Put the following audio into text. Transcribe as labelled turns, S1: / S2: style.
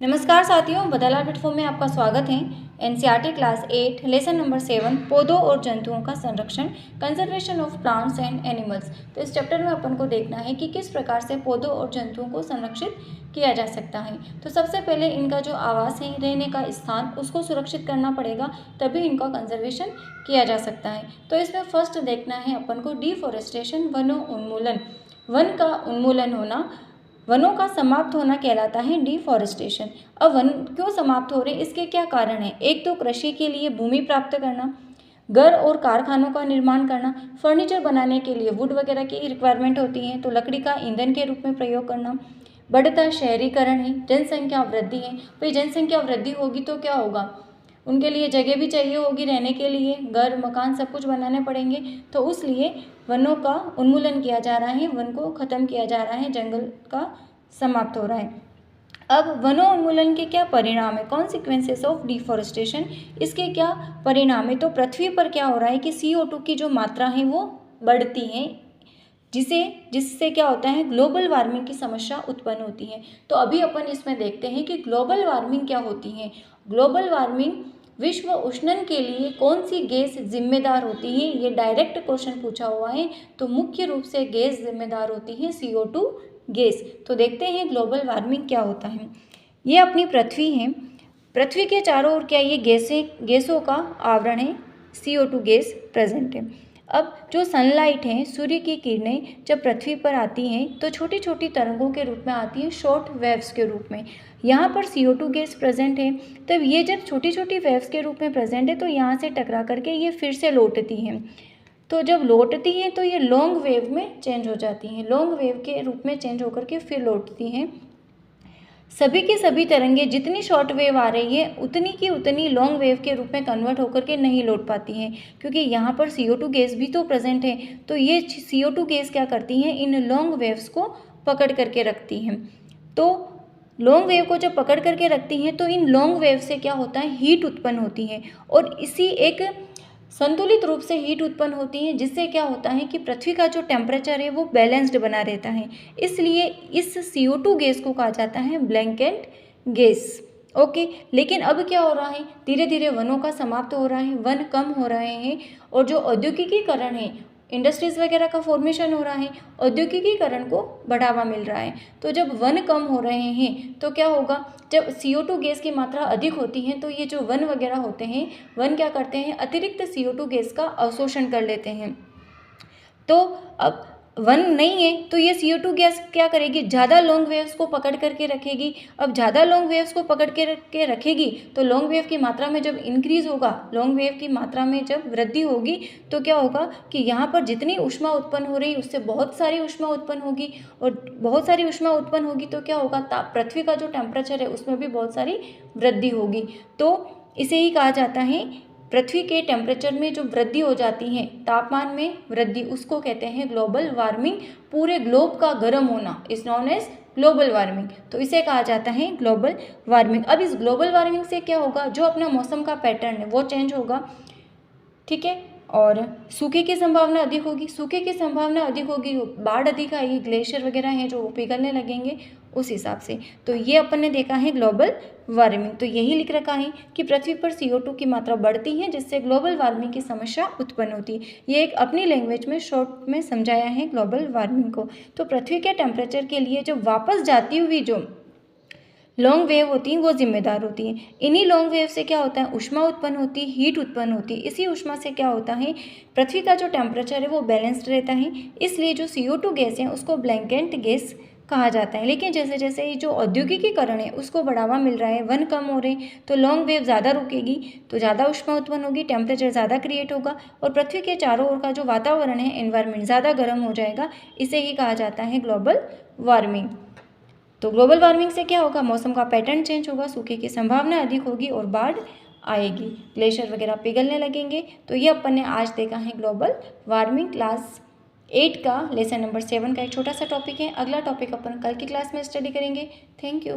S1: नमस्कार साथियों, बदला प्लेटफॉर्म में आपका स्वागत है। एनसीईआरटी क्लास 8 लेसन नंबर 7 पौधों और जंतुओं का संरक्षण, conservation of plants and animals. तो इस चैप्टर में अपन को देखना है कि किस प्रकार से पौधों और जंतुओं को संरक्षित किया जा सकता है। तो सबसे पहले इनका जो आवास है, रहने का स्थान, उसको सुरक्षित करना पड़ेगा, तभी इनका कंजर्वेशन किया जा सकता है। तो इसमें फर्स्ट देखना है अपन को डिफॉरेस्टेशन, वनों उन्मूलन। वन का उन्मूलन होना, वनों का समाप्त होना कहलाता है डिफॉरेस्टेशन। अब वन क्यों समाप्त हो रहे हैं, इसके क्या कारण है? एक तो कृषि के लिए भूमि प्राप्त करना, घर और कारखानों का निर्माण करना, फर्नीचर बनाने के लिए वुड वगैरह की रिक्वायरमेंट होती है, तो लकड़ी का ईंधन के रूप में प्रयोग करना। बढ़ता शहरीकरण है, जनसंख्या वृद्धि है। भाई जनसंख्या वृद्धि होगी तो क्या होगा, उनके लिए जगह भी चाहिए होगी रहने के लिए, घर मकान सब कुछ बनाने पड़ेंगे। तो उसलिए वनों का उन्मूलन किया जा रहा है, वन को ख़त्म किया जा रहा है, जंगल का समाप्त हो रहा है। अब वनों उन्मूलन के क्या परिणाम है, कॉन्सिक्वेंसेस ऑफ डिफॉरेस्टेशन, इसके क्या परिणाम है? तो पृथ्वी पर क्या हो रहा है कि CO2 की जो मात्रा है वो बढ़ती है, जिससे क्या होता है, ग्लोबल वार्मिंग की समस्या उत्पन्न होती है। तो अभी अपन इसमें देखते हैं कि ग्लोबल वार्मिंग क्या होती है। ग्लोबल वार्मिंग, विश्व उष्णन के लिए कौन सी गैस जिम्मेदार होती है, ये डायरेक्ट क्वेश्चन पूछा हुआ है। तो मुख्य रूप से गैस जिम्मेदार होती है CO2 गैस। तो देखते हैं ग्लोबल वार्मिंग क्या होता है। ये अपनी पृथ्वी है, पृथ्वी के चारों ओर क्या ये गैसों का आवरण है, CO2 गैस प्रेजेंट है। अब जो सनलाइट है, सूर्य की किरणें जब पृथ्वी पर आती हैं तो छोटी छोटी तरंगों के रूप में आती हैं, शॉर्ट वेव्स के रूप में। यहाँ पर CO2 गैस प्रेजेंट है, तब ये जब छोटी छोटी वेव्स के रूप में प्रेजेंट है तो यहाँ से टकरा करके ये फिर से लौटती हैं। तो जब लौटती हैं तो ये लॉन्ग वेव में चेंज हो जाती हैं, लॉन्ग वेव के रूप में चेंज होकर के फिर लौटती हैं। सभी की सभी तरंगे जितनी शॉर्ट वेव आ रही है उतनी की उतनी लॉन्ग वेव के रूप में कन्वर्ट होकर के नहीं लौट पाती हैं, क्योंकि यहाँ पर CO2 गैस भी तो प्रेजेंट है। तो ये CO2 गैस क्या करती हैं, इन लॉन्ग वेव्स को पकड़ करके रखती हैं। तो लॉन्ग वेव को जब पकड़ करके रखती हैं तो इन लॉन्ग वेव से क्या होता है, हीट उत्पन्न होती है, और इसी एक संतुलित रूप से हीट उत्पन्न होती है, जिससे क्या होता है कि पृथ्वी का जो टेम्परेचर है वो बैलेंस्ड बना रहता है। इसलिए इस CO2 गैस को कहा जाता है ब्लैंकेट गैस। ओके, लेकिन अब क्या हो रहा है, धीरे धीरे वनों का समाप्त हो रहा है, वन कम हो रहे हैं, और जो औद्योगिकीकरण है, इंडस्ट्रीज वगैरह का फॉर्मेशन हो रहा है, औद्योगिकीकरण को बढ़ावा मिल रहा है। तो जब वन कम हो रहे हैं तो क्या होगा, जब CO2 गैस की मात्रा अधिक होती है तो ये जो वन वगैरह होते हैं, वन क्या करते हैं, अतिरिक्त CO2 गैस का अवशोषण कर लेते हैं। तो अब वन नहीं है तो ये CO2 गैस क्या करेगी, ज़्यादा लॉन्ग वेव्स को पकड़ करके रखेगी। अब ज़्यादा लॉन्ग वेव्स को पकड़ के रखेगी तो लॉन्ग वेव की मात्रा में जब इंक्रीज़ होगा, लॉन्ग वेव की मात्रा में जब वृद्धि होगी तो क्या होगा कि यहाँ पर जितनी ऊष्मा उत्पन्न हो रही है उससे बहुत सारी ऊष्मा उत्पन्न होगी, और बहुत सारी ऊष्मा उत्पन्न होगी तो क्या होगा, पृथ्वी का जो टेम्परेचर है उसमें भी बहुत सारी वृद्धि होगी। तो इसे ही कहा जाता है, पृथ्वी के टेम्परेचर में जो वृद्धि हो जाती है, तापमान में वृद्धि, उसको कहते हैं ग्लोबल वार्मिंग। पूरे ग्लोब का गर्म होना is known as global warming. तो इसे कहा जाता है ग्लोबल वार्मिंग। अब इस ग्लोबल वार्मिंग से क्या होगा, जो अपना मौसम का पैटर्न है वो चेंज होगा, ठीक है, और सूखे की संभावना अधिक होगी। सूखे की संभावना अधिक होगी, बाढ़ अधिक आएगी, ग्लेशियर वगैरह हैं जो पिघलने लगेंगे उस हिसाब से। तो ये अपन ने देखा है ग्लोबल वार्मिंग। तो यही लिख रखा है कि पृथ्वी पर CO2 की मात्रा बढ़ती है, जिससे ग्लोबल वार्मिंग की समस्या उत्पन्न होती है। ये एक अपनी लैंग्वेज में शॉर्ट में समझाया है ग्लोबल वार्मिंग को। तो पृथ्वी के टेम्परेचर के लिए जो वापस जाती हुई जो लॉन्ग वेव होती हैं वो जिम्मेदार होती हैं। इन्हीं लॉन्ग वेव से क्या होता है, ऊष्मा उत्पन्न होती है, हीट उत्पन्न होती है। इसी ऊष्मा से क्या होता है, पृथ्वी का जो टेम्परेचर है वो बैलेंस्ड रहता है। इसलिए जो CO2 गैस है उसको ब्लैंकेट गैस कहा जाता है। लेकिन जैसे जैसे ये जो औद्योगिकीकरण है उसको बढ़ावा मिल रहा है, वन कम हो रहे हैं, तो लॉन्ग वेव ज़्यादा रुकेगी, तो ज़्यादा ऊष्मा उत्पन्न होगी, टेम्परेचर ज़्यादा क्रिएट होगा, और पृथ्वी के चारों ओर का जो वातावरण है, एनवायरनमेंट ज़्यादा गर्म हो जाएगा। इसे ही कहा जाता है ग्लोबल वार्मिंग। तो ग्लोबल वार्मिंग से क्या होगा, मौसम का पैटर्न चेंज होगा, सूखे की संभावना अधिक होगी और बाढ़ आएगी, ग्लेशियर वगैरह पिघलने लगेंगे। तो ये अपन ने आज देखा है ग्लोबल वार्मिंग। क्लास 8 का लेसन नंबर 7 का एक छोटा सा टॉपिक है। अगला टॉपिक अपन कल की क्लास में स्टडी करेंगे। Thank you.